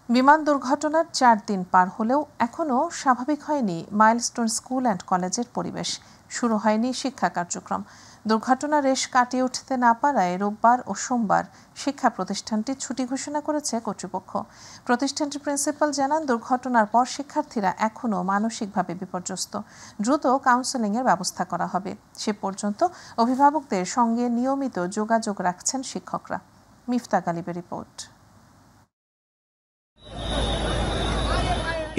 বিমান দুর্ঘটনার 4 দিন পার হলেও এখনও স্বাভাবিক হয়নি মাইলস্টোন স্কুল অ্যান্ড কলেজের পরিবেশ। শুরু হয়নি শিক্ষা কার্যক্রম। দুর্ঘটনার রেশ কাটিয়ে উঠতে না পারায় রোববার ও সোমবার শিক্ষা প্রতিষ্ঠানটি ছুটি ঘোষণা করেছে কর্তৃপক্ষ। প্রতিষ্ঠানটির প্রিন্সিপাল জানান, দুর্ঘটনার পর শিক্ষার্থীরা এখনও মানসিকভাবে বিপর্যস্ত। দ্রুত কাউন্সেলিংয়ের ব্যবস্থা করা হবে। সে পর্যন্ত অভিভাবকদের সঙ্গে নিয়মিত যোগাযোগ রাখছেন শিক্ষকরা। মিফতা গালিবের রিপোর্ট।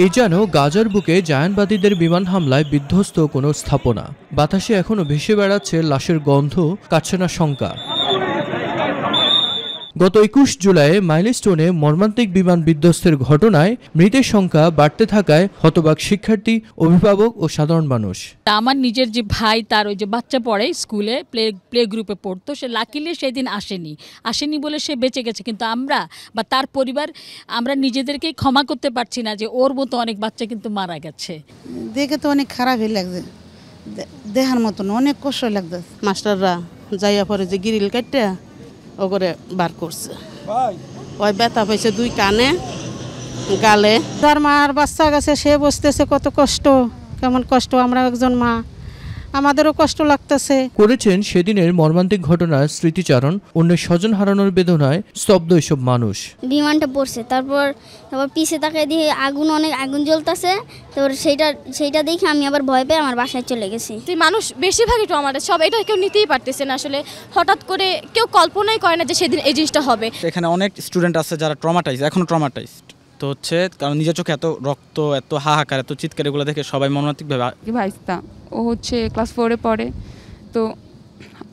এ যেন গাজার বুকে জায়ানবাদীদের বিমান হামলায় বিধ্বস্ত কোনো স্থাপনা। বাতাসে এখনো ভেসে বেড়াচ্ছে লাশের গন্ধ, কাটছে না শঙ্কা। গত 21 জুলাই মাইলস্টোনে মর্মান্তিক বিমান বিধ্বস্তের ঘটনায় মৃতের সংখ্যা বাড়তে থাকায় হতবাক শিক্ষার্থী, অভিভাবক ও সাধারণ মানুষ। আমার নিজের যে ভাই, তার ওই যে বাচ্চা পড়ে স্কুলে, প্লে গ্রুপে পড়তো, সে লাকিলি সেদিন আসেনি বলে সে বেঁচে গেছে। কিন্তু আমরা বা তার পরিবার, আমরা নিজেদেরকেই ক্ষমা করতে পারছি না যে ওর মতো অনেক বাচ্চা কিন্তু মারা গেছে। দেখে তো অনেক খারাপই লাগছে, দেখার মতন অনেক কষ্ট লাগছে। মাস্টাররা যাইয়া পরে যে গ্রিল কাটতে ও করে বার করছে, ওই ব্যথা পাইছে 2 কানে, গালে। তার মার বাচ্চা গেছে, সে বসতেছে কত কষ্ট, কেমন কষ্ট। আমরা একজন মা, আমাদেরও কষ্ট লাগতেছে। করেছেন সেদিনের মর্মান্তিক ঘটনার স্মৃতিচারণ। অন্যের স্বজন হারানোর বেদনায় স্তব্ধ এসব মানুষ। বিমানটা পড়ছে, তারপর পিছে তাকায় দিয়ে অনেক আগুন জ্বলতেছে। তারপর সেইটা দেখে আমি আবার ভয় পেয়ে আমার বাসায় চলে গেছি। মানুষ বেশিরভাগই আমাদের সব এটা কেউ নিতেই পারতেছে না। আসলে হঠাৎ করে কেউ কল্পনাই করে না যে সেদিন এই জিনিসটা হবে। এখানে অনেক স্টুডেন্ট আছে যারা এখনো ট্রমাটাইজড তো হচ্ছে, কারণ নিজের চোখে এত রক্ত, এত হাহাকার, এত চিৎকার, এগুলো দেখে সবাই মর্মান্তিকভাবে। ভাইস্তা ও হচ্ছে ক্লাস 4-এ পড়ে, তো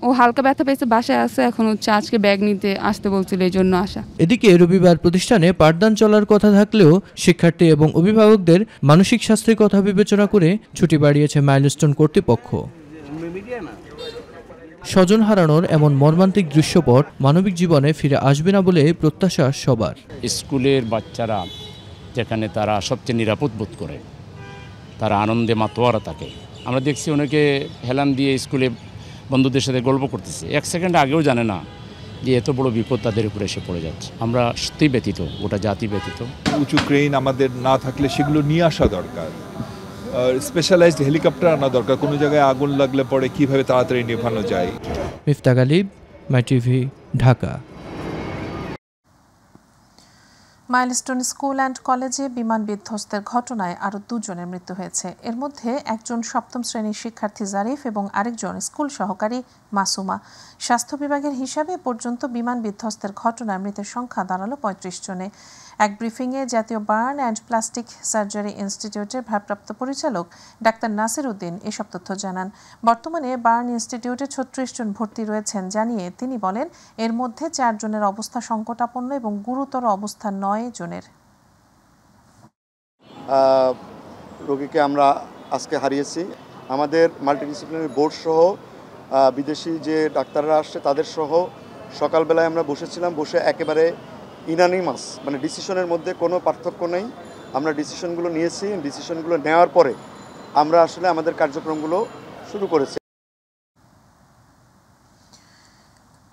ও হালকা ব্যথা পেয়েছে, বাসায় আছে। এখন হচ্ছে আজকে ব্যাগ নিতে আসতে বলছিল, এই জন্য আসা। এদিকে রবিবার প্রতিষ্ঠানে পাঠদান চলার কথা থাকলেও শিক্ষার্থী এবং অভিভাবকদের মানসিক স্বাস্থ্যের কথা বিবেচনা করে ছুটি বাড়িয়েছে মাইলস্টোন কর্তৃপক্ষ। স্বজন হারানোর এমন মর্মান্তিক দৃশ্যপট মানবিক জীবনে ফিরে আসবে না বলে প্রত্যাশা সবার। স্কুলের বাচ্চারা যেখানে তারা সবচেয়ে নিরাপদ বোধ করে, তারা আনন্দে মাতোয়ারা থাকে। আমরা দেখছি অনেকে হেলান দিয়ে স্কুলে বন্ধুদের সাথে গল্প করতেছে, 1 সেকেন্ড আগেও জানে না যে এত বড় বিপদ তাদের উপরে এসে পড়ে যাচ্ছে। আমরা সত্যিই ব্যথিত, গোটা জাতি ব্যথিত। উঁচু ক্রেন আমাদের না থাকলে সেগুলো নিয়ে আসা দরকার, স্পেশালাইজড হেলিকপ্টার আনা দরকার। কোনো জায়গায় আগুন লাগলে পরে কিভাবে তাড়াতাড়ি নেভানো যায়। Mifta Galib, My TV, Dhaka. Milestone school and কলেজে বিমান বিধ্বস্তের ঘটনায় আরও 2 জনের মৃত্যু হয়েছে। এর মধ্যে একজন 7ম শ্রেণীর শিক্ষার্থী জারিফ এবং আরেকজন স্কুল সহকারী মাসুমা। স্বাস্থ্য বিভাগের হিসাবে পর্যন্ত বিমান বিধ্বস্তের ঘটনায় মৃতের সংখ্যা দাঁড়ালো 35 জনে। এক ব্রিফিংয়ে জাতীয় বার্ন অ্যান্ড প্লাস্টিক সার্জারি ইনস্টিটিউটের ভারপ্রাপ্ত পরিচালক ডাক্তার নাসির উদ্দিন এসব তথ্য জানান। বর্তমানে বার্ন ইনস্টিটিউটে 36 জন ভর্তি রয়েছেন জানিয়ে তিনি বলেন, এর মধ্যে 4 জনের অবস্থা সংকটাপন্ন এবং গুরুতর অবস্থা 9 জনের। রোগীকে আমরা আজকে হারিয়েছি। আমাদের মাল্টিডিসিপ্লিনারি বোর্ড সহ বিদেশি যে ডাক্তাররা আসছে তাদের সহ সকালবেলায় আমরা বসেছিলাম, বসে একেবারে ইনানিমাস, মানে ডিসিশনের মধ্যে কোনো পার্থক্য নেই। আমরা ডিসিশনগুলো নিয়েছি, ডিসিশনগুলো নেওয়ার পরে আমরা আসলে আমাদের কার্যক্রমগুলো শুরু করেছি।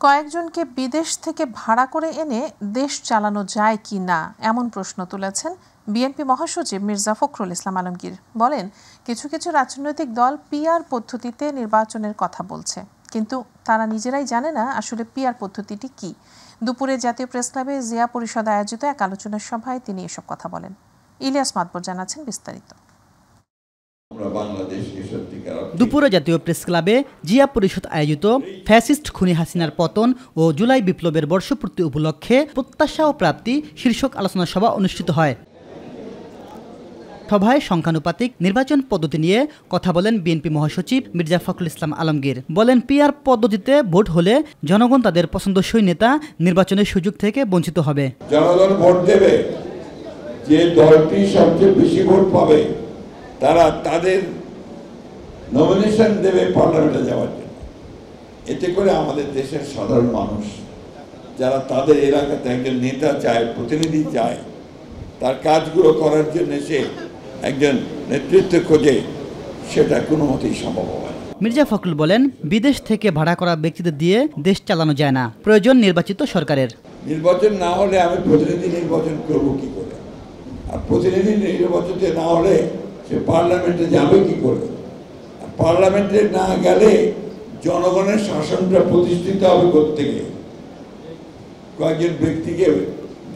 কয়েকজনকে বিদেশ থেকে ভাড়া করে এনে দেশ চালানো যায় কি না এমন প্রশ্ন তুলেছেন বিএনপি মহাসচিব মির্জা ফখরুল ইসলাম আলমগীর। বলেন, কিছু কিছু রাজনৈতিক দল পিআর পদ্ধতিতে নির্বাচনের কথা বলছে, কিন্তু তারা নিজেরাই জানে না আসলে পিআর পদ্ধতিটি কি। দুপুরে জাতীয় প্রেসক্লাবে জিয়া পরিষদ আয়োজিত এক আলোচনা সভায় তিনি এসব কথা বলেন। ইলিয়াস মাতবর জানাচ্ছেন বিস্তারিত। দুপুরে জাতীয় প্রেস ক্লাবে জিয়া পরিষদ আয়োজিত ফ্যাসিস্ট খুনি হাসিনার পতন ও জুলাই বিপ্লবের বর্ষপূর্তি উপলক্ষে প্রত্যাশা ও প্রাপ্তি শীর্ষক আলোচনা সভা অনুষ্ঠিত হয়। সভায় সংখ্যানুপাতিক নির্বাচন পদ্ধতি নিয়ে কথা বলেন বিএনপি মহাসচিব মির্জা ফখরুল ইসলাম আলমগীর। বলেন, পিআর পদ্ধতিতে ভোট হলে জনগণ তাদের পছন্দসই নেতা নির্বাচনের সুযোগ থেকে বঞ্চিত হবে। জনগণ ভোট দেবে, যে দলটি সবচেয়ে বেশি ভোট পাবে তারা তাদের নমিনেশন দেবে পার্লামেন্টে যাওয়ার জন্য। এতে করে আমাদের দেশের সাধারণ মানুষ যারা তাদের এলাকাতে একজন নেতা চায়, প্রতিনিধি চায়, তার কাজগুলো করার জন্য সে একজন নেতৃত্ব খোঁজে, সেটা কোনো মতেই সম্ভব হবে না। মির্জা ফখরুল বলেন, বিদেশ থেকে ভাড়া করা ব্যক্তিদের দিয়ে দেশ চালানো যায় না, প্রয়োজন নির্বাচিত সরকারের। নির্বাচন না হলে আমি প্রতিনিধি নির্বাচন করব কি করে? আর প্রতিনিধি নির্বাচিত না হলে সে পার্লামেন্টে যাবে কি করে? পার্লামেন্টে না গেলে জনগণের শাসনটা প্রতিষ্ঠিত হবে কোত্থেকে? কয়েকজন ব্যক্তিকে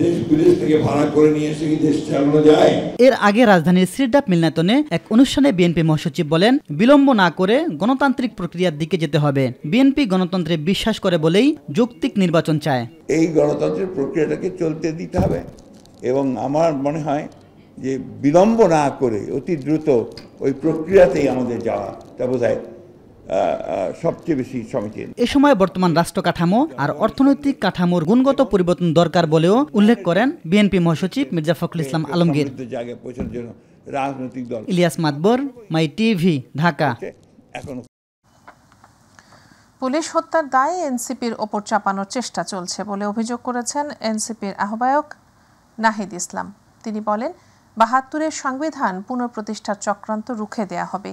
দেশ বিদেশ থেকে ভাড়া করে নিয়ে এসে কি দেশ চালানো যায়? এর আগে রাজধানীর সিরডাপ মিলনায়তনে এক অনুষ্ঠানে বিএনপি মহাসচিব বলেন, বিলম্ব না করে গণতান্ত্রিক প্রক্রিয়ার দিকে যেতে হবে। বিএনপি গণতন্ত্রে বিশ্বাস করে বলেই যৌক্তিক নির্বাচন চায়। এই গণতান্ত্রিক প্রক্রিয়াটাকে চলতে দিতে হবে এবং আমার মনে হয় যে বিলম্ব না করে অতি দ্রুত ওই প্রক্রিয়াতেই আমাদের যাওয়া তা বোধহয় সবচেয়ে বেশি সমীচীন। এ সময় বর্তমান রাষ্ট্র কাঠামো আর অর্থনৈতিক কাঠামোর গুণগত পরিবর্তন দরকার বলেও উল্লেখ করেন বিএনপি মহাসচিব মির্জা ফখরুল ইসলাম আলমগীর। রাজনৈতিক দল ইলিয়াস মাতবর, মাই টিভি, ঢাকা। পুলিশ হত্যার দায়ে এনসিপির ওপর চাপানোর চেষ্টা চলছে বলে অভিযোগ করেছেন এনসিপির আহ্বায়ক নাহিদ ইসলাম। তিনি বলেন, ৭২-এর সংবিধান পুনঃপ্রতিষ্ঠার চক্রান্ত রুখে দেয়া হবে।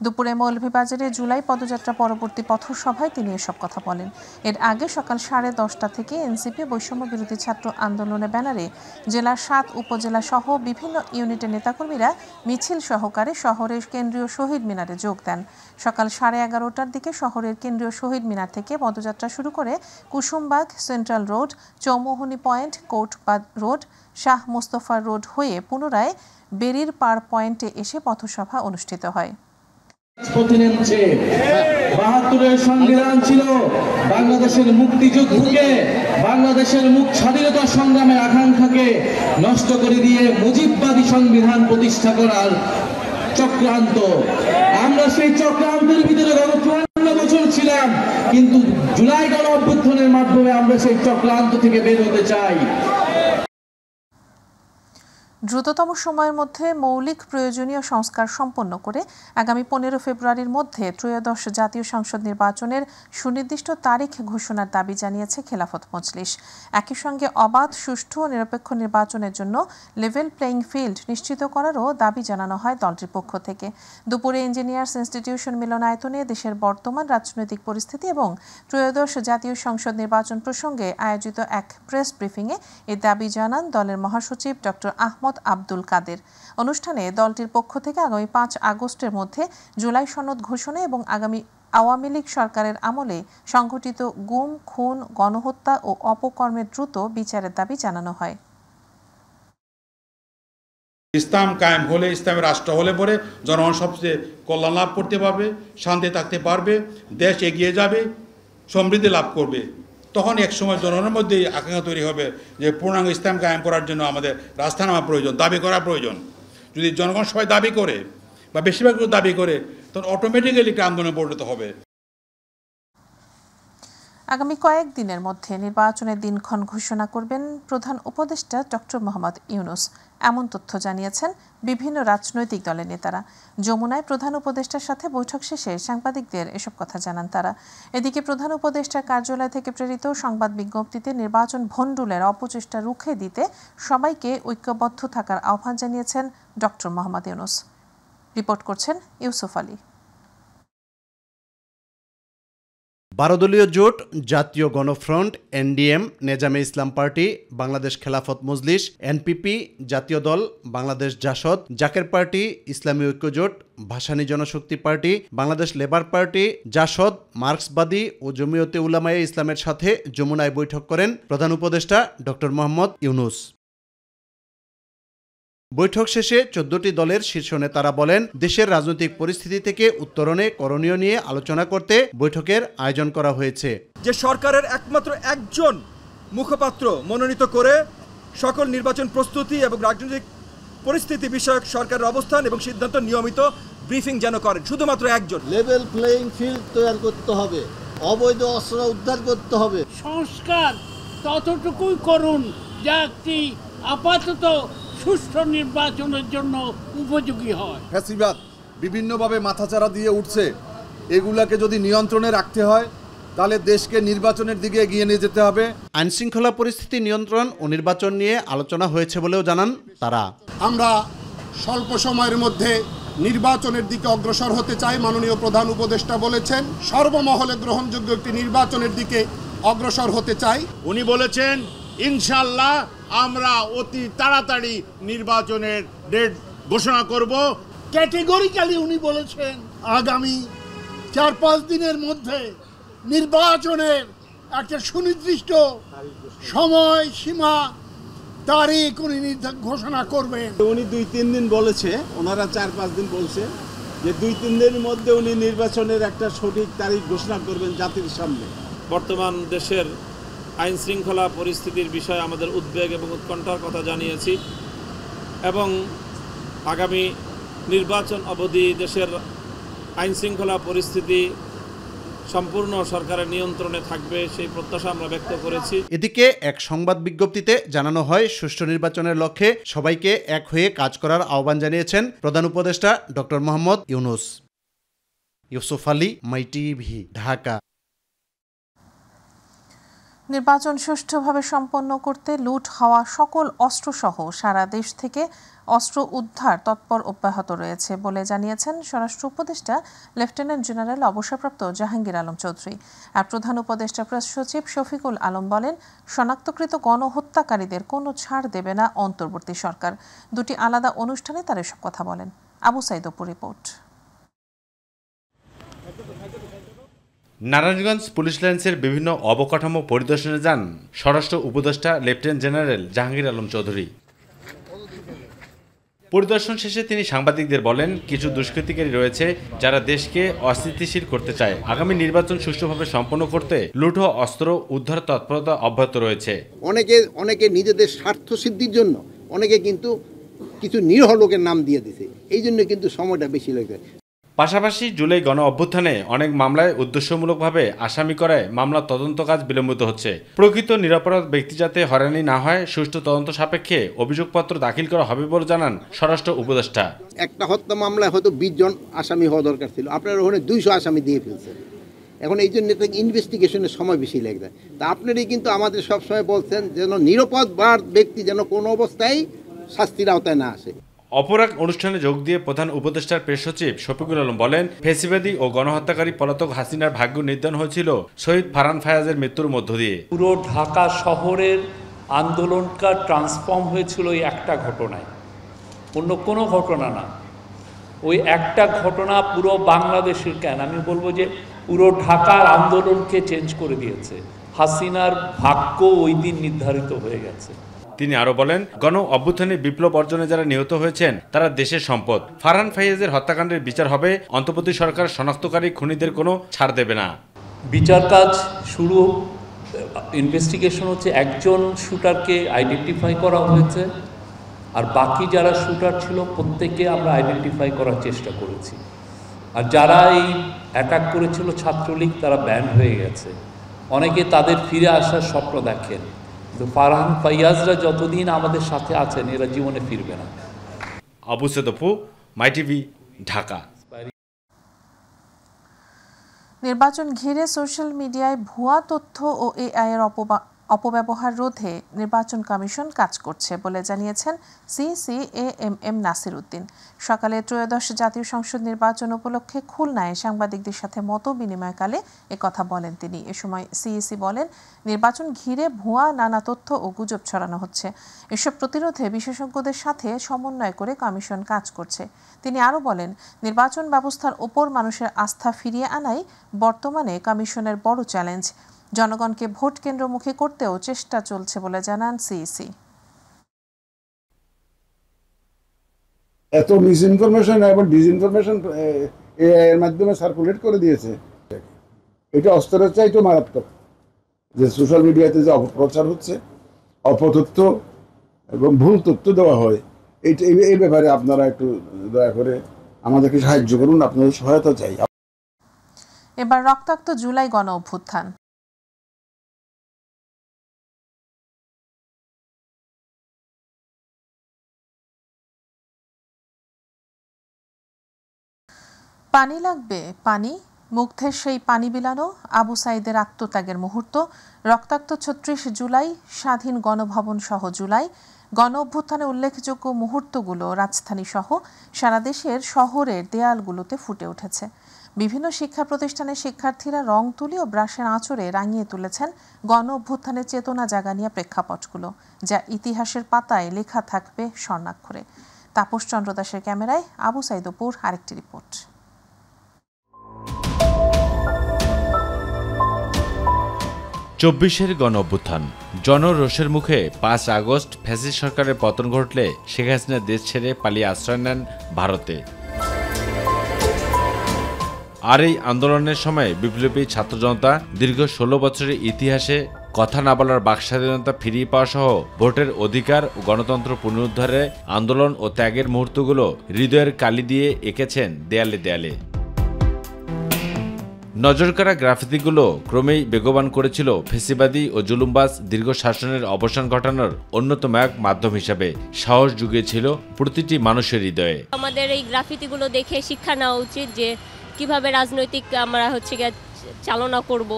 দুপুরে মৌলভীবাজারে জুলাই পদযাত্রা পরবর্তী পথসভায় তিনি এসব কথা বলেন। এর আগে সকাল 10:30 থেকে এনসিপি বৈষম্য বিরোধী ছাত্র আন্দোলনের ব্যানারে জেলার 7 উপজেলা সহ বিভিন্ন ইউনিটের নেতাকর্মীরা মিছিল সহকারে শহরের কেন্দ্রীয় শহীদ মিনারে যোগ দেন। সকাল 11:30টার দিকে শহরের কেন্দ্রীয় শহীদ মিনার থেকে পদযাত্রা শুরু করে Kusumbag, central road, Choumohani point, কোর্টবাদ রোড, শাহ মোস্তফা রোড হয়ে পুনরায় বেরির পার পয়েন্টে এসে পথসভা অনুষ্ঠিত হয়। ৭২-এর সংবিধান ছিল বাংলাদেশের মুক্তিযুদ্ধকে, বাংলাদেশের স্বাধীনতা সংগ্রামের আকাঙ্ক্ষাকে নষ্ট করে দিয়ে মুজিববাদী সংবিধান প্রতিষ্ঠা করার চক্রান্ত। আমরা সেই চক্রান্তের ভিতরে গত ৫৪ বছর ছিলাম, কিন্তু জুলাই গণ অভ্যুত্থানের মাধ্যমে আমরা সেই চক্রান্ত থেকে বের হতে চাই। দ্রুততম সময়ের মধ্যে মৌলিক প্রয়োজনীয় সংস্কার সম্পন্ন করে আগামী 15 ফেব্রুয়ারির মধ্যে ত্রয়োদশ জাতীয় সংসদ নির্বাচনের সুনির্দিষ্ট তারিখ ঘোষণার দাবি জানিয়েছে খেলাফত মজলিস। একই সঙ্গে অবাধ, সুষ্ঠু ও নিরপেক্ষ নির্বাচনের জন্য লেভেল প্লেইং ফিল্ড নিশ্চিত করারও দাবি জানানো হয় দলটির পক্ষ থেকে। দুপুরে ইঞ্জিনিয়ার্স ইনস্টিটিউশন মিলনায়তনে দেশের বর্তমান রাজনৈতিক পরিস্থিতি এবং ত্রয়োদশ জাতীয় সংসদ নির্বাচন প্রসঙ্গে আয়োজিত এক প্রেস ব্রিফিংয়ে এ দাবি জানান দলের মহাসচিব ডক্টর আহমদ আব্দুল কাদের। অনুষ্ঠানে দলটির পক্ষ থেকে আগামী 5 আগস্টের মধ্যে জুলাই সনদ ঘোষণা এবং আগামী আওয়ামী লীগ সরকারের আমলে সংঘটিত গুম, খুন, গণহত্যা ও অপকর্মের দ্রুত বিচারের দাবি জানানো হয়। ইসলাম কায়েম হলে, ইসলামের রাষ্ট্র হলে পরে জনগণ সবচেয়ে কল্যাণ লাভ করতে পারবে, শান্তি থাকতে পারবে, দেশ এগিয়ে যাবে, সমৃদ্ধি লাভ করবে। তখন এক সময় জনগণের মধ্যে আকাঙ্ক্ষা তৈরি হবে যে পূর্ণাঙ্গ ইসলাম কায়েম করার জন্য আমাদের রাস্তা নামা প্রয়োজন, দাবি করা প্রয়োজন। যদি জনগণ সবাই দাবি করে বা বেশিরভাগ দাবি করে, তখন অটোমেটিক্যালি একটা আন্দোলনে পরিণত হবে। আগামী কয়েকদিনের মধ্যে নির্বাচনের দিনক্ষণ ঘোষণা করবেন প্রধান উপদেষ্টা ডক্টর মোহাম্মদ ইউনূস, এমন তথ্য জানিয়েছেন বিভিন্ন রাজনৈতিক দলের নেতারা। যমুনায় প্রধান উপদেষ্টার সাথে বৈঠক শেষে সাংবাদিকদের এসব কথা জানান তারা। এদিকে প্রধান উপদেষ্টার কার্যালয় থেকে প্রেরিত সংবাদ বিজ্ঞপ্তিতে নির্বাচন ভণ্ডুলের অপচেষ্টা রুখে দিতে সবাইকে ঐক্যবদ্ধ থাকার আহ্বান জানিয়েছেন ডক্টর মোহাম্মদ ইউনূস। রিপোর্ট করছেন ইউসুফ আলী। 12 দলীয় জোট জাতীয় গণফ্রন্ট, এনডিএম, নেজামে ইসলাম পার্টি, বাংলাদেশ খেলাফত মজলিস, এনপিপি, জাতীয় দল, বাংলাদেশ জাসদ, জাকের পার্টি, ইসলামী Oikyajote, Bhasani Jonoshakti party, Bangladesh labour party, Jasad, মার্ক্সবাদী ও জমিয়তে উলামায়ে ইসলামের সাথে যমুনায় বৈঠক করেন প্রধান উপদেষ্টা ডক্টর মোহাম্মদ ইউনূস। বৈঠক শেষে 14টি দলের শীর্ষ নেতারা বলেন, দেশের রাজনৈতিক পরিস্থিতি থেকে উত্তরণে করণীয় নিয়ে আলোচনা করতে বৈঠকের আয়োজন করা হয়েছে। যে সরকারের একমাত্র একজন মুখপাত্র মনোনীত করে সকল নির্বাচন প্রস্তুতি এবং রাজনৈতিক পরিস্থিতি বিষয়ক সরকারের অবস্থান এবং সিদ্ধান্ত নিয়মিত ব্রিফিং যেন করেন, শুধুমাত্র একজন। লেভেল প্লেইং ফিল্ড তৈরি করতে হবে, অবৈধ অস্ত্র উদ্ধার করতে হবে। সংস্কার ততটুকুই করুন যা একটি আপাতত সুষ্ঠু নির্বাচনের জন্য উপযোগী হয়। ফ্যাসিবাদ বিভিন্নভাবে মাথাচাড়া দিয়ে উঠছে, এগুলাকে যদি নিয়ন্ত্রণে রাখতে হয় তাহলে দেশকে নির্বাচনের দিকে এগিয়ে নিয়ে যেতে হবে। আইনশৃঙ্খলা পরিস্থিতি নিয়ন্ত্রণ ও নির্বাচন নিয়ে আলোচনা হয়েছে বলেও জানান তারা। আমরা স্বল্প সময়ের মধ্যে নির্বাচনের দিকে অগ্রসর হতে চাই। মাননীয় প্রধান উপদেষ্টা বলেছেন সর্বমহলে গ্রহণযোগ্য একটি নির্বাচনের দিকে অগ্রসর হতে চাই। উনি বলেছেন ইনশাআল্লাহ আমরা অতি তাড়াতাড়ি নির্বাচনের ডেট ঘোষণা করব। ক্যাটেগরিক্যালি উনি বলেছেন আগামী 4-5 দিনের মধ্যে নির্বাচনের একটা সুনির্দিষ্ট সময় সীমা তারিখ উনি ঘোষণা করবেন। উনি 2-3 দিন বলেছে, ওনারা 4-5 দিন বলছে যে 2-3 দিনের মধ্যে উনি নির্বাচনের একটা সঠিক তারিখ ঘোষণা করবেন জাতির সামনে। বর্তমান দেশের আইন শৃঙ্খলা পরিস্থিতির বিষয়ে আমাদের উদ্বেগ এবং উৎকণ্ঠার কথা জানিয়েছি এবং আগামী নির্বাচন অবধি দেশের আইন শৃঙ্খলা পরিস্থিতি সম্পূর্ণ সরকারের নিয়ন্ত্রণে থাকবে সেই প্রত্যাশা আমরা ব্যক্ত করেছি। এদিকে এক সংবাদ বিজ্ঞপ্তিতে জানানো হয় সুষ্ঠু নির্বাচনের লক্ষ্যে সবাইকে এক হয়ে কাজ করার আহ্বান জানিয়েছেন প্রধান উপদেষ্টা ডক্টর মোহাম্মদ ইউনূস। ইউসুফ আলী, মাই টিভি, ঢাকা। নির্বাচন সুষ্ঠুভাবে সম্পন্ন করতে লুট হওয়া সকল অস্ত্রসহ সারা দেশ থেকে অস্ত্র উদ্ধার তৎপর অব্যাহত রয়েছে বলে জানিয়েছেন স্বরাষ্ট্র উপদেষ্টা লেফটেন্যান্ট জেনারেল অবসরপ্রাপ্ত জাহাঙ্গীর আলম চৌধুরী। আর প্রধান উপদেষ্টা প্রেস সচিব শফিকুল আলম বলেন, শনাক্তকৃত গণহত্যাকারীদের কোনো ছাড় দেবে না অন্তর্বর্তী সরকার। দুটি আলাদা অনুষ্ঠানে তারা এসব কথা বলেন। আবু সাইদ অপুর রিপোর্ট। নারায়ণগঞ্জ পুলিশ লাইন্সের বিভিন্ন অবকাঠামো পরিদর্শনে যান স্বরাষ্ট্র উপদেষ্টা লেফটেন্যান্ট জেনারেল জাহাঙ্গীর আলম চৌধুরী। পরিদর্শন শেষে তিনি সাংবাদিকদের বলেন, কিছু দুষ্কৃতিকারী রয়েছে যারা দেশকে অস্থিতিশীল করতে চায়। আগামী নির্বাচন সুষ্ঠুভাবে সম্পন্ন করতে লুট ও অস্ত্র উদ্ধার তৎপরতা অব্যাহত রয়েছে। অনেকে নিজেদের স্বার্থ সিদ্ধির জন্য অনেকে কিন্তু কিছু নিরীহ লোকের নাম দিয়ে দিছে, এই জন্য কিন্তু সময়টা বেশি লাগে। পাশাপাশি জুলাই গণ অভ্যুত্থানে অনেক মামলায় উদ্দেশ্যমূলকভাবে আসামি করায় মামলার তদন্ত কাজ বিলম্বিত হচ্ছে। প্রকৃত নিরপরাধ ব্যক্তি যাতে হয়রানি না হয় সুষ্ঠু তদন্ত সাপেক্ষে অভিযোগপত্র দাখিল করা হবে বলে জানান স্বরাষ্ট্র উপদেষ্টা। একটা হত্যা মামলায় হয়তো 20 জন আসামি হওয়া দরকার ছিল, আপনারা ওখানে 200 আসামি দিয়ে ফেলছেন। এখন এই জন্য ইনভেস্টিগেশনের সময় বেশি লেগে যায়। তা আপনারাই কিন্তু আমাদের সবসময় বলছেন যেন নিরপরাধ ব্যক্তি যেন কোনো অবস্থায় শাস্তির আওতায় না আসে। অপর এক অনুষ্ঠানে যোগ দিয়ে প্রধান উপদেষ্টার প্রেস সচিব শফিকুল আলম বলেন, ফেসিবাদী ও গণহত্যাকারী পলাতক হাসিনার ভাগ্য নির্ধারণ হয়েছিল শহীদ ফারহান ফায়াজের মৃত্যুর মধ্য দিয়ে। পুরো ঢাকা শহরের আন্দোলনটা ট্রান্সফর্ম হয়েছিল ওই একটা ঘটনায়, অন্য কোনো ঘটনা না। ওই একটা ঘটনা পুরো বাংলাদেশের কেন আমি বলবো যে পুরো ঢাকার আন্দোলনকে চেঞ্জ করে দিয়েছে। হাসিনার ভাগ্য ওই দিন নির্ধারিত হয়ে গেছে। তিনি আরো বলেন, গণ অভ্যুত্থানে বিপ্লব অর্জনে যারা নিহত হয়েছেন তারা দেশের সম্পদ। ফারহান ফাইয়াজের হত্যাকাণ্ডের বিচার হবে, অন্তর্বর্তী সরকার শনাক্তকারী খুনিদের কোনো ছাড় দেবে না। বিচার কাজ শুরু, ইনভেস্টিগেশন হচ্ছে। একজন শুটারকে আইডেন্টিফাই করা হয়েছে, আর বাকি যারা শুটার ছিল প্রত্যেককে আমরা আইডেন্টিফাই করার চেষ্টা করেছি। আর যারা এই অ্যাটাক করেছিল ছাত্রলীগ, তারা ব্যান হয়ে গেছে। অনেকে তাদের ফিরে আসার স্বপ্ন দেখেন, কিন্তু ফারহান ফাইয়াজরা যতদিন আমাদের সাথে আছেন এরা জীবনে ফিরবে না। আবু সেদপু, মাই টিভি, ঢাকা। নির্বাচন ঘিরে সোশ্যাল মিডিয়ায় ভুয়া তথ্য ও এআই এর অপব্যবহার রোধে নির্বাচন কমিশন কাজ করছে বলে জানিয়েছেন সিসিএএমএম নাসির উদ্দিন। সকালে ত্রয়োদশ জাতীয় সংসদ নির্বাচন উপলক্ষে খুলনায় সাংবাদিকদের সাথে মত বিনিময়কালে একথা বলেন তিনি। এ সময় সিইসি বলেন, নির্বাচন ঘিরে ভুয়া নানা তথ্য ও গুজব ছড়ানো হচ্ছে। এসব প্রতিরোধে বিশেষজ্ঞদের সাথে সমন্বয় করে কমিশন কাজ করছে। তিনি আরও বলেন, নির্বাচন ব্যবস্থার ওপর মানুষের আস্থা ফিরিয়ে আনাই বর্তমানে কমিশনের বড় চ্যালেঞ্জ। জনগণকে ভোট কেন্দ্রমুখী করতেও চেষ্টা চলছে বলে জানান সিইসি। এত মিসইনফরমেশন এবং ডিসইনফরমেশন এর মাধ্যমে সার্কুলেট করে দিয়েছে, এটা অস্ত্রের চাইতেও মারাত্মক। যে সোশ্যাল মিডিয়াতে যে অপপ্রচার হচ্ছে, অপতথ্য এবং ভুল তথ্য দেওয়া হয়, এই ব্যাপারে আপনারা একটু দয়া করে আমাদেরকে সাহায্য করুন, আপনাদের সহায়তা চাই। এবার রক্তাক্ত জুলাই গণ অভ্যুত্থান। পানি লাগবে, পানি, মুগ্ধের সেই পানি বিলানো, আবু সাইদের আত্মত্যাগের মুহূর্ত, রক্তাক্ত 36 জুলাই, স্বাধীন গণভবন সহ জুলাই, গণ অভ্যুত্থানে উল্লেখযোগ্য মুহূর্তগুলো রাজধানী সহ সারা দেশের শহরের দেয়ালগুলোতে ফুটে উঠেছে। বিভিন্ন শিক্ষা প্রতিষ্ঠানের শিক্ষার্থীরা রং তুলি ও ব্রাশের আঁচড়ে রাঙিয়ে তুলেছেন গণ অভ্যুত্থানের চেতনা জাগানিয়া প্রেক্ষাপটগুলো, যা ইতিহাসের পাতায় লেখা থাকবে স্বর্ণাক্ষরে। তাপস চন্দ্র দাসের ক্যামেরায় আবু সাইদপুর আরেকটি রিপোর্ট। ২৪-এর গণ অভ্যুত্থান, জনরোষের মুখে ৫ আগস্ট ফ্যাসিস্ট সরকারের পতন ঘটলে শেখ হাসিনা দেশ ছেড়ে পালিয়ে আশ্রয় নেন ভারতে। আর এই আন্দোলনের সময় বিপ্লবী ছাত্র জনতা দীর্ঘ ১৬ বছরের ইতিহাসে কথা না বলার বাকস্বাধীনতা ফিরিয়ে পাওয়া সহ ভোটের অধিকার ও গণতন্ত্র পুনরুদ্ধারে আন্দোলন ও ত্যাগের মুহূর্তগুলো হৃদয়ের কালি দিয়ে এঁকেছেন দেয়ালে দেয়ালে। নজরকাড়া গ্রাফিতিগুলো ক্রমেই বেগবান করেছিল ফেসিবাদী ও জুলুমবাজ দীর্ঘ শাসনের অবসান ঘটানোর অন্যতম এক মাধ্যম হিসাবে সাহস জুগিয়েছিল প্রতিটি মানুষের হৃদয়ে। আমাদের এই গ্রাফিতিগুলো দেখে শিক্ষা নেওয়া উচিত যে কিভাবে রাজনৈতিক আমরা চালনা করব।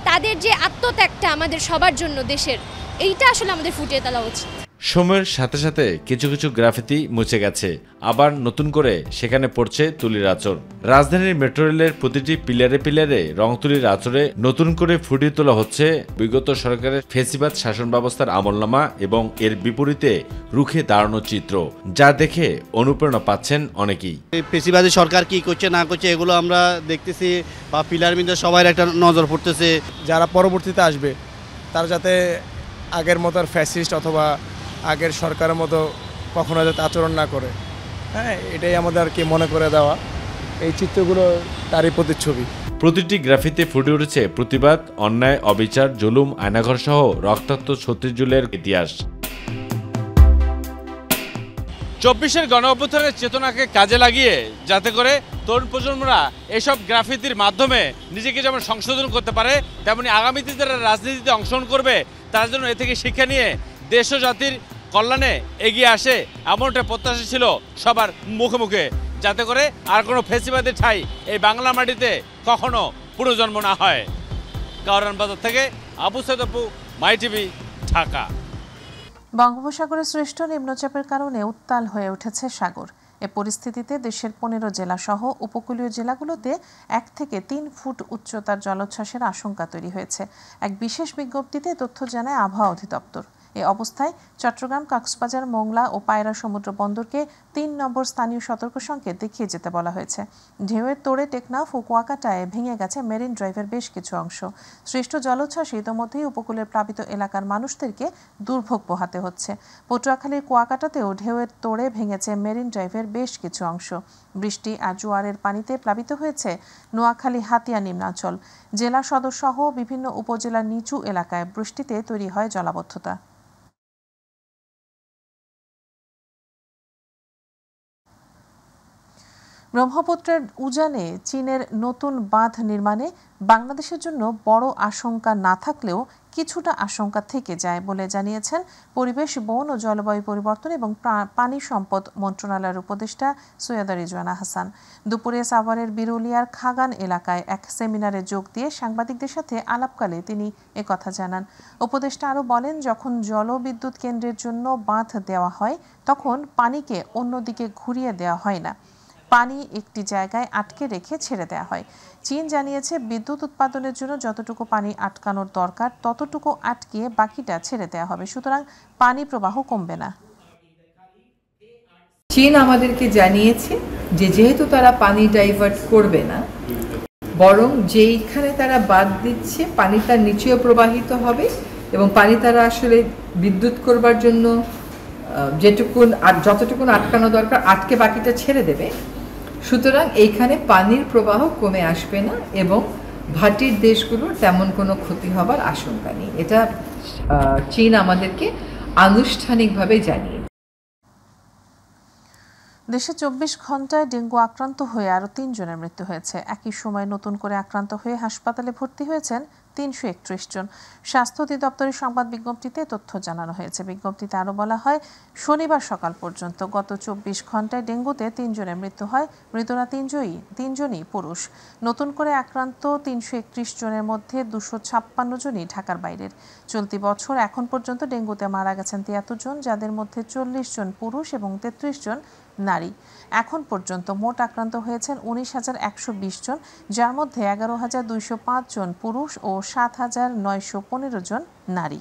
তাদের যে আত্মত্যাগটা আমাদের সবার জন্য দেশের, এইটা আসলে আমাদের ফুটিয়ে তোলা উচিত। সময়ের সাথে সাথে কিছু কিছু গ্রাফিতি মুছে গেছে, আবার নতুন করে সেখানে পড়ছে তুলির আঁচড়। রাজধানীর মেট্রো রেলের প্রতিটি পিলারে পিলারে রং তুলির আঁচড়ে নতুন করে ফুটিয়ে তোলা হচ্ছে বিগত সরকারের ফেসিবাদ শাসন ব্যবস্থার আমলনামা এবং এর বিপরীতে রুখে দাঁড়ানো চিত্র, যা দেখে অনুপ্রেরণা পাচ্ছেন অনেকেই। ফেসিবাদী সরকার কি করছে না করছে এগুলো আমরা দেখতেছি, বা পিলার মধ্যে সবার একটা নজর পড়তেছে। যারা পরবর্তীতে আসবে তারা যাতে আগের মতো আর ফ্যাসিস্ট অথবা আগের সরকারের মতো কখনো যাতে আচরণ না করে, হ্যাঁ, এটাই আমাদের আর কি মনে করে দেওয়া। এই চিত্রগুলো তারই প্রতিচ্ছবি। প্রতিটি গ্রাফিতে ফুটে উঠেছে প্রতিবাদ, অন্যায়, অবিচার, জুলুম, আয়নাঘর সহ রক্তাক্ত ৩৬ জুলের ইতিহাস। ২৪-এর গণ অভ্যুত্থানের চেতনাকে কাজে লাগিয়ে যাতে করে তরুণ প্রজন্মরা এসব গ্রাফিতির মাধ্যমে নিজেকে যেমন সংশোধন করতে পারে, তেমনি আগামীতে যারা রাজনীতিতে অংশগ্রহণ করবে তারা যেন এ থেকে শিক্ষা নিয়ে দেশ ও জাতির কল্যাণে এগিয়ে আসে, এমনটা প্রত্যাশা ছিল সবার মুখে মুখে, যাতে করে আর কোনো ফেসিবাদের ঠাঁই এই বাংলা মাটিতে কখনো পুনর্জন্ম না হয়। কারওয়ান বাজার থেকে আবু সাইদপুর, মাই টিভি, ঢাকা। বঙ্গোপসাগরে সৃষ্ট নিম্নচাপের কারণে উত্তাল হয়ে উঠেছে সাগর। এ পরিস্থিতিতে দেশের ১৫ জেলা সহ উপকূলীয় জেলাগুলোতে ১ থেকে ৩ ফুট উচ্চতার জলোচ্ছ্বাসের আশঙ্কা তৈরি হয়েছে। এক বিশেষ বিজ্ঞপ্তিতে তথ্য জানায় আবহাওয়া অধিদপ্তর। এ অবস্থায় চট্টগ্রাম, কক্সবাজার, মোংলা ও পায়রা সমুদ্র বন্দরকে ৩ নম্বর স্থানীয় সতর্ক সংকেত দেখিয়ে যেতে বলা হয়েছে। ঢেউয়ের তোড়ে টেকনাফ ও কুয়াকাটায় ভেঙে গেছে মেরিন ড্রাইভের বেশ কিছু অংশ। সৃষ্ট জলোচ্ছ্বাসে ইতোমধ্যেই উপকূলের প্লাবিত এলাকার মানুষদেরকে দুর্ভোগ পোহাতে হচ্ছে। পটুয়াখালীর কুয়াকাটাতেও ঢেউয়ের তোড়ে ভেঙেছে মেরিন ড্রাইভের বেশ কিছু অংশ। বৃষ্টি আর জোয়ারের পানিতে প্লাবিত হয়েছে নোয়াখালী, হাতিয়া নিম্নাঞ্চল। জেলা সদর সহ বিভিন্ন উপজেলার নিচু এলাকায় বৃষ্টিতে তৈরি হয় জলাবদ্ধতা। ব্রহ্মপুত্রের উজানে চীনের নতুন বাঁধ নির্মাণে বাংলাদেশের জন্য বড় আশঙ্কা না থাকলেও কিছুটা আশঙ্কা থেকে যায় বলে জানিয়েছেন পরিবেশ, বন ও জলবায়ু পরিবর্তন এবং পানি সম্পদ মন্ত্রণালয়ের উপদেষ্টা সৈয়দা রিজওয়ানা হাসান। দুপুরে সাভারের বিরুলিয়ার খাগান এলাকায় এক সেমিনারে যোগ দিয়ে সাংবাদিকদের সাথে আলাপকালে তিনি একথা জানান। উপদেষ্টা আরও বলেন, যখন জলবিদ্যুৎ কেন্দ্রের জন্য বাঁধ দেওয়া হয় তখন পানিকে অন্যদিকে ঘুরিয়ে দেওয়া হয় না, পানি একটি জায়গায় আটকে রেখে ছেড়ে দেওয়া হয়। চীন জানিয়েছে বিদ্যুৎ উৎপাদনের জন্য যতটুকু পানি আটকানোর দরকার ততটুকু আটকিয়ে বাকিটা ছেড়ে দেওয়া হবে, সুতরাং পানি প্রবাহ কমবে না। চীন আমাদেরকে জানিয়েছে যে যেহেতু তারা পানি ডাইভার্ট করবে না, বরং যেইখানে তারা বাদ দিচ্ছে পানি তার নিচেও প্রবাহিত হবে এবং পানি তারা আসলে বিদ্যুৎ করবার জন্য যেটুকুন আর যতটুকুন আটকানো দরকার আটকে বাকিটা ছেড়ে দেবে। সুতরাং এইখানে পানির প্রবাহ কমে আসবে না এবং ভাটির দেশগুলোর তেমন কোনো ক্ষতি হবার আশঙ্কা নেই। এটা চীন আমাদেরকে আনুষ্ঠানিকভাবে জানিয়ে। দেশে ২৪ ঘন্টায় ডেঙ্গু আক্রান্ত হয়ে আরও ৩ জনের মৃত্যু হয়েছে। একই সময় নতুন করে আক্রান্ত হয়ে হাসপাতালে ভর্তি হয়েছেন ৩৩১ জন। স্বাস্থ্য অধিদপ্তরের সংবাদ বিজ্ঞপ্তিতে তথ্য জানানো হয়েছে। বিজ্ঞপ্তিতে আরও বলা হয়, শনিবার সকাল পর্যন্ত গত ২৪ ঘন্টায় ডেঙ্গুতে ৩ জনের মৃত্যু হয়। মৃতরা তিনজনই পুরুষ। নতুন করে আক্রান্ত ৩৩১ জনের মধ্যে ২৫৬ জনই ঢাকার বাইরের। চলতি বছর এখন পর্যন্ত ডেঙ্গুতে মারা গেছেন ৭৩ জন, যাদের মধ্যে ৪০ জন পুরুষ এবং ৩৩ জন নারী। এখন পর্যন্ত মোট আক্রান্ত হয়েছেন 19,120 জন, যার মধ্যে 11,205 জন পুরুষ ও 7,915 জন নারী।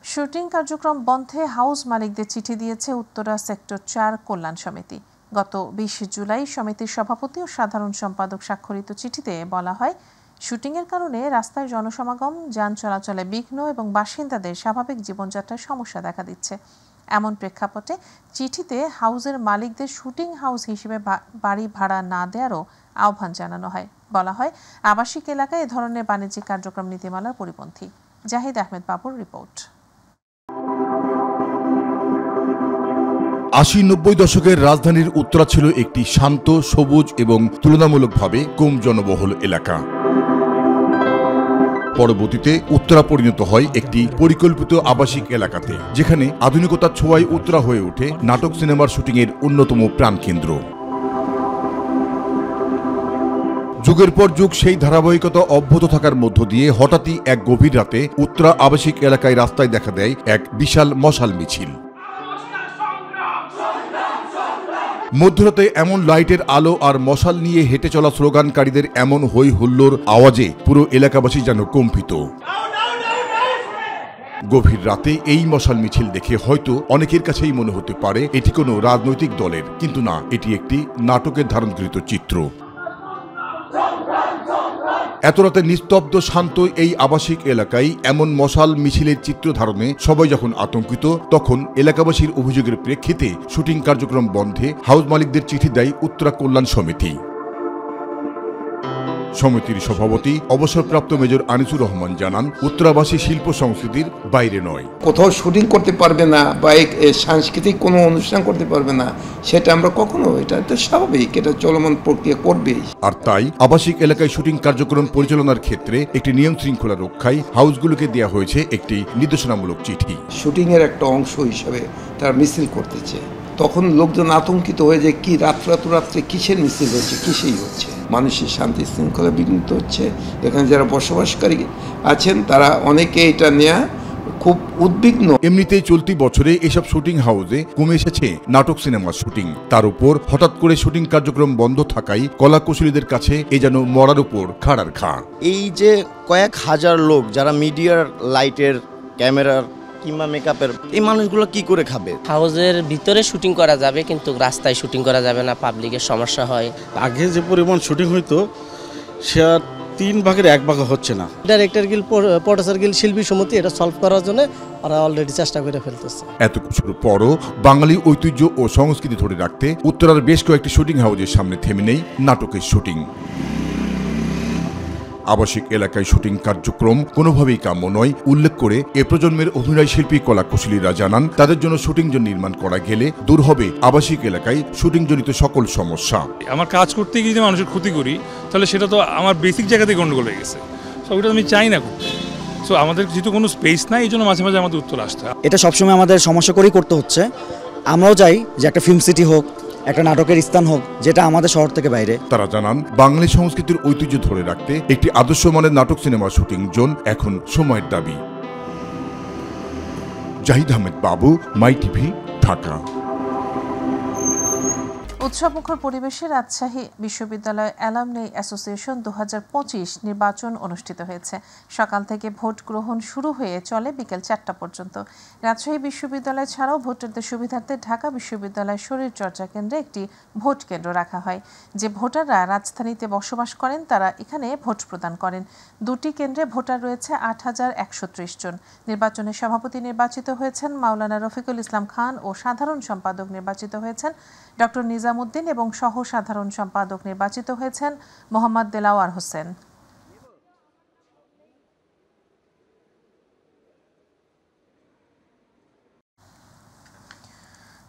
শুটিং কার্যক্রম বন্ধে হাউস মালিকদের চিঠি দিয়েছে উত্তরা সেক্টর 4 কল্যাণ সমিতি। গত 20 জুলাই সমিতির সভাপতি ও সাধারণ সম্পাদক স্বাক্ষরিত চিঠিতে বলা হয়, শুটিংয়ের কারণে রাস্তায় জনসমাগম, যান চলাচলে বিঘ্ন এবং বাসিন্দাদের স্বাভাবিক জীবনযাত্রায় সমস্যা দেখা দিচ্ছে। এমন প্রেক্ষাপটে চিঠিতে হাউসের মালিকদের শুটিং হাউস হিসেবে বাড়ি ভাড়া না দেওয়ারও আহ্বান জানানো হয়। বলা হয়, আবাসিক এলাকায় এ ধরনের বাণিজ্যিক কার্যক্রম নীতিমালার পরিপন্থী। জাহিদ আহমেদ বাবুর রিপোর্ট। 80-90 দশকের রাজধানীর উত্তরা ছিল একটি শান্ত, সবুজ এবং তুলনামূলকভাবে কম জনবহুল এলাকা। পরবর্তীতে উত্তরা পরিণত হয় একটি পরিকল্পিত আবাসিক এলাকাতে, যেখানে আধুনিকতার ছোঁয়ায় উত্তরা হয়ে ওঠে নাটক সিনেমার শুটিংয়ের অন্যতম প্রাণকেন্দ্র। যুগের পর যুগ সেই ধারাবাহিকতা অব্যাহত থাকার মধ্য দিয়ে হঠাৎই এক গভীর রাতে উত্তরা আবাসিক এলাকায় রাস্তায় দেখা দেয় এক বিশাল মশাল মিছিল। মধ্যরাতে এমন লাইটের আলো আর মশাল নিয়ে হেঁটে চলা স্লোগানকারীদের এমন হই হুল্লোড় আওয়াজে পুরো এলাকাবাসী যেন কম্পিত। গভীর রাতে এই মশাল মিছিল দেখে হয়তো অনেকের কাছেই মনে হতে পারে এটি কোনো রাজনৈতিক দলের, কিন্তু না, এটি একটি নাটকের ধারণকৃত চিত্র। এত রাতে নিস্তব্ধ শান্ত এই আবাসিক এলাকায় এমন মশাল মিছিলের চিত্র ধারণে সবাই যখন আতঙ্কিত, তখন এলাকাবাসীর অভিযোগের প্রেক্ষিতে শুটিং কার্যক্রম বন্ধে হাউস মালিকদের চিঠি দেয় উত্তরা কল্যাণ সমিতি। সমিতির সভাপতি অবসরপ্রাপ্ত মেজর আনিসুর রহমান জানান, উত্তরাবাসী শিল্প সংস্কৃতির বাইরে নয়। কোথাও শুটিং করতে পারবে না বা সাংস্কৃতিক কোনো অনুষ্ঠান করতে পারবে না, সেটা আমরা কখনো, এটা তো স্বাভাবিক, এটা চলমান প্রক্রিয়া করবেই। আর তাই আবাসিক এলাকায় শুটিং কার্যক্রম পরিচালনার ক্ষেত্রে একটি নিয়ম শৃঙ্খলা রক্ষায় হাউসগুলোকে দেওয়া হয়েছে একটি নির্দেশনামূলক চিঠি। শুটিংয়ের একটা অংশ হিসাবে তারা মিছিল করতেছে, তখন লোকজন আতঙ্কিত হয়ে যায়, কি রাত্রে কিসের মিছিল হচ্ছে, কিসেই হচ্ছে, মানুষের শান্তি শৃঙ্খলা বিঘ্নিত হচ্ছে। এখানে যারা বসবাসকারী আছেন তারা অনেকে এটা নিয়ে খুব উদ্বিগ্ন। এমনিতেই চলতি বছরে এসব শুটিং হাউসে কমে এসেছে নাটক সিনেমার শুটিং। তার উপর হঠাৎ করে শুটিং কার্যক্রম বন্ধ থাকায় কলাকুশলীদের কাছে এ যেন মরার উপর খাড়ার ঘা। এই যে কয়েক হাজার লোক যারা মিডিয়ার, লাইটের, ক্যামেরার কিংবা মেকআপের, এই মানুষগুলো কি করে খাবে? হাউসের ভিতরে শুটিং করা যাবে, কিন্তু রাস্তায় শুটিং করা যাবে না, পাবলিকের সমস্যা হয়। আগে যে পরিমাণ শুটিং হইতো সে 3 ভাগের 1 ভাগ হচ্ছে না। ডাইরেক্টর গিল, প্রোডিউসার গিল, শিল্পী সমিতি এটা সলভ করার জন্য ওরা অলরেডি চেষ্টা করে ফেলতেছে। এত কিছুর পরও বাঙালি ঐতিহ্য ও সংস্কৃতি ধরে রাখতে উত্তরার বেশ কয়েকটি শুটিং হাউসের সামনে থেমে নেই নাটকের শুটিং। আবাসিক এলাকায় শুটিং কার্যক্রম কোনোভাবেই কাম্য নয় উল্লেখ করে এ প্রজন্মের অভিনয় শিল্পী, কলাকুশলীরা জানান, তাদের জন্য শুটিং জোন নির্মাণ করা গেলে দূর হবে আবাসিক এলাকায় শুটিং জনিত সকল সমস্যা। আমার কাজ করতে গিয়ে যদি মানুষের ক্ষতি করি, তাহলে সেটা তো আমার বেসিক জায়গাতে গন্ডগোল হয়ে গেছে। সো ওটা আমি চাই না করতে। সো আমাদের যেহেতু কোনো স্পেস নাই, এই জন্য মাঝে মাঝে আমাদের উত্তর আসতে হয়। এটা সবসময় আমাদের সমস্যা করেই করতে হচ্ছে। আমরাও চাই যে একটা ফিল্ম সিটি হোক, একটা নাটকের স্থান হোক, যেটা আমাদের শহর থেকে বাইরে। তারা জানান, বাঙালি সংস্কৃতির ঐতিহ্য ধরে রাখতে একটি আদর্শ মানের নাটক সিনেমা শুটিং জোন এখন সময়ের দাবি। জাহিদ আহমেদ বাবু, মাই টিভি, ঢাকা। উৎসবমুখর পরিবেশে রাজশাহী বিশ্ববিদ্যালয় অ্যালামনি অ্যাসোসিয়েশন 2025 নির্বাচন অনুষ্ঠিত হয়েছে। সকাল থেকে ভোট গ্রহণ শুরু হয়ে চলে বিকেল 4টা পর্যন্ত। রাজশাহী বিশ্ববিদ্যালয় ছাড়াও ভোটারদের সুবিধার্থে ঢাকা বিশ্ববিদ্যালয় শরীরচর্চা কেন্দ্রে একটি ভোট কেন্দ্র রাখা হয়। যে ভোটাররা রাজধানীতে বসবাস করেন তারা এখানে ভোট প্রদান করেন। 2টি কেন্দ্রে ভোটার রয়েছে 8,130 জন। নির্বাচনে সভাপতি নির্বাচিত হয়েছেন মাওলানা রফিকুল ইসলাম খান ও সাধারণ সম্পাদক নির্বাচিত হয়েছেন ডক্টর নিজামুদ্দিন এবং সহ সাধারণ সম্পাদক নির্বাচিত হয়েছেন মোহাম্মদ দেলাওয়ার হোসেন।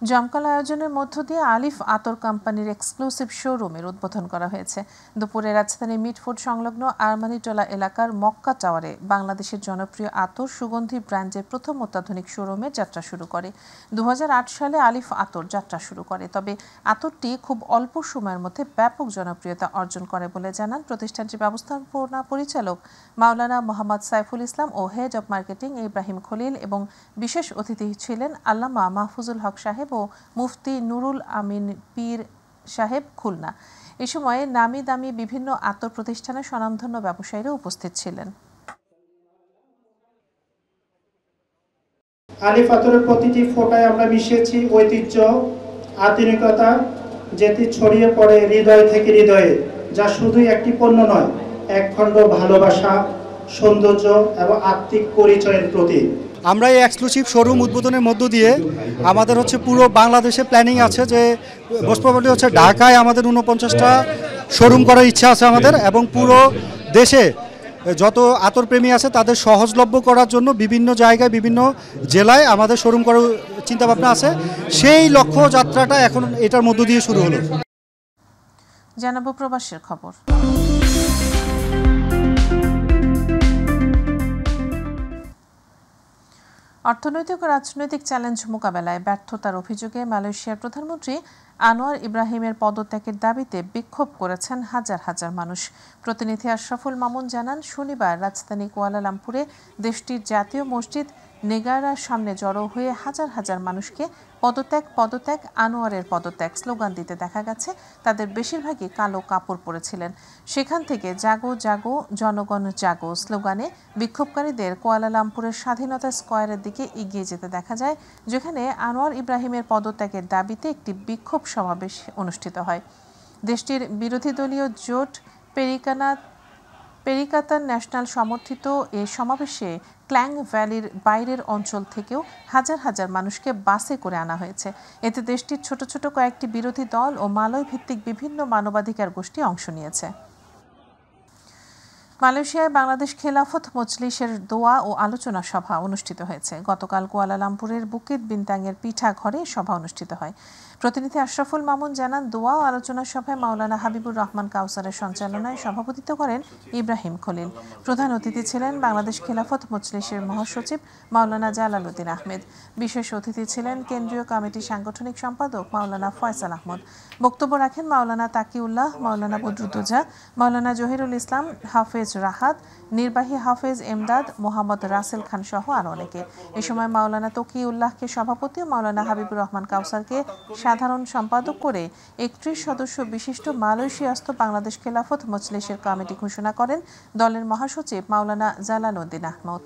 জমকালো আয়োজনের মধ্য দিয়ে আলিফ আতর কোম্পানির এক্সক্লুসিভ শোরুমের উদ্বোধন করা হয়েছে। দুপুরে রাজধানীর মিটফোর্ড সংলগ্ন আরমানিটোলা এলাকার মক্কা টাওয়ারে বাংলাদেশের জনপ্রিয় আতর সুগন্ধি ব্র্যান্ডের প্রথম অত্যাধুনিক শোরুমের যাত্রা শুরু করে। 2008 সালে আলিফ আতর যাত্রা শুরু করে, তবে আতরটি খুব অল্প সময়ের মধ্যে ব্যাপক জনপ্রিয়তা অর্জন করে বলে জানান প্রতিষ্ঠানটির ব্যবস্থাপনা পরিচালক মাওলানা মোহাম্মদ সাইফুল ইসলাম ও head of marketing Ibrahim Khalil, এবং বিশেষ অতিথি ছিলেন আল্লামা মাহফুজুল হক সাহেব ও মুফতি নুরুল আমিন পীর সাহেব খুলনা। এ সময় নামি দামি বিভিন্ন আতর প্রতিষ্ঠানের স্বনামধন্য ব্যবসায়ীরা উপস্থিত ছিলেন। আলিফ আতরের প্রতিটি ফোঁটায় আমরা মিশিয়েছি ঐতিহ্য, আধুনিকতা, যেটি ছড়িয়ে পড়ে হৃদয় থেকে হৃদয়ে, যা শুধুই একটি পণ্য নয়, একখণ্ড ভালোবাসা, সৌন্দর্য এবং আত্মিক পরিচয়ের প্রতীক। আমরা এই এক্সক্লুসিভ শোরুম উদ্বোধনের মধ্য দিয়ে আমাদের পুরো বাংলাদেশে প্ল্যানিং আছে যে মোস্ট প্রবাবলি ঢাকায় আমাদের 49টা শোরুম করার ইচ্ছা আছে আমাদের, এবং পুরো দেশে যত আতর প্রেমী আছে তাদের সহজলভ্য করার জন্য বিভিন্ন জায়গায় বিভিন্ন জেলায় আমাদের শোরুম করার চিন্তাভাবনা আছে। সেই লক্ষ্য যাত্রাটা এখন এটার মধ্য দিয়ে শুরু হলো। জানাবো প্রবাসের খবর। অর্থনৈতিক ও রাজনৈতিক চ্যালেঞ্জ মোকাবেলায় ব্যর্থতার অভিযোগে মালয়েশিয়ার প্রধানমন্ত্রী আনোয়ার ইব্রাহিমের পদত্যাগের দাবিতে বিক্ষোভ করেছেন হাজার হাজার মানুষ। প্রতিনিধি আশরাফুল মামুন জানান, শনিবার রাজধানী কুয়ালালামপুরে দেশটির জাতীয় মসজিদ নেগারার সামনে জড়ো হয়ে হাজার হাজার মানুষকে পদত্যাগ পদত্যাগ আনোয়ারের পদত্যাগ স্লোগান দিতে দেখা গেছে। তাদের বেশিরভাগই কালো কাপড় পরেছিলেন। সেখান থেকে জাগো জাগো জনগণ জাগো স্লোগানে বিক্ষোভকারীদের কুয়ালালামপুরের স্বাধীনতা স্কয়ারের দিকে এগিয়ে যেতে দেখা যায়, যেখানে আনোয়ার ইব্রাহিমের পদত্যাগের দাবিতে একটি বিক্ষোভ সমাবেশ অনুষ্ঠিত হয়। দেশটির বিরোধী দলীয় জোট পেরিকাতান ন্যাশনাল সমর্থিত এ সমাবেশে ক্ল্যাং ভ্যালির বাইরের অঞ্চল থেকেও হাজার হাজার মানুষকে বাসে করে আনা হয়েছে। এতে দেশটির ছোট ছোট কয়েকটি বিরোধী দল ও মালয় ভিত্তিক বিভিন্ন মানবাধিকার গোষ্ঠী অংশ নিয়েছে। মালয়েশিয়ায় বাংলাদেশ খেলাফত মজলিসের দোয়া ও আলোচনা সভা অনুষ্ঠিত হয়েছে। গতকাল কুয়ালালামপুরের বুকিত বিন্তাংয়ের পিঠা ঘরে সভা অনুষ্ঠিত হয়। প্রতিনিধি আশরাফুল মামুন জানান, দোয়া ও আলোচনা সভায় মাওলানা হাবিবুর রহমান কাউসারের সঞ্চালনায় সভাপতিত্ব করেন ইব্রাহিম খলিল। প্রধান অতিথি ছিলেন বাংলাদেশ খেলাফত মজলিসের মহাসচিব মাওলানা জালালউদ্দিন আহমেদ। বিশেষ অতিথি ছিলেন কেন্দ্রীয় কমিটির সাংগঠনিক সম্পাদক মাওলানা ফয়সাল আহমদ। বক্তব্য রাখেন মাওলানা তাকিউল্লাহ, মাওলানা বদরুদ্দোজা, মাওলানা জহিরুল ইসলাম, হাফেজ রাহাত, নির্বাহী হাফেজ এমদাদ, মোহাম্মদ রাসেল খান সহ আরও অনেকে। এ সময় মাওলানা তকিউল্লাহকে সভাপতি ও মাওলানা হাবিবুর রহমান কাউসারকে সাধারণ সম্পাদক করে 31 সদস্য বিশিষ্ট মালয়েশিয়াস্থ বাংলাদেশ খেলাফত মজলিসের কমিটি ঘোষণা করেন দলের মহাসচিব মাওলানা জালালউদ্দিন আহমদ।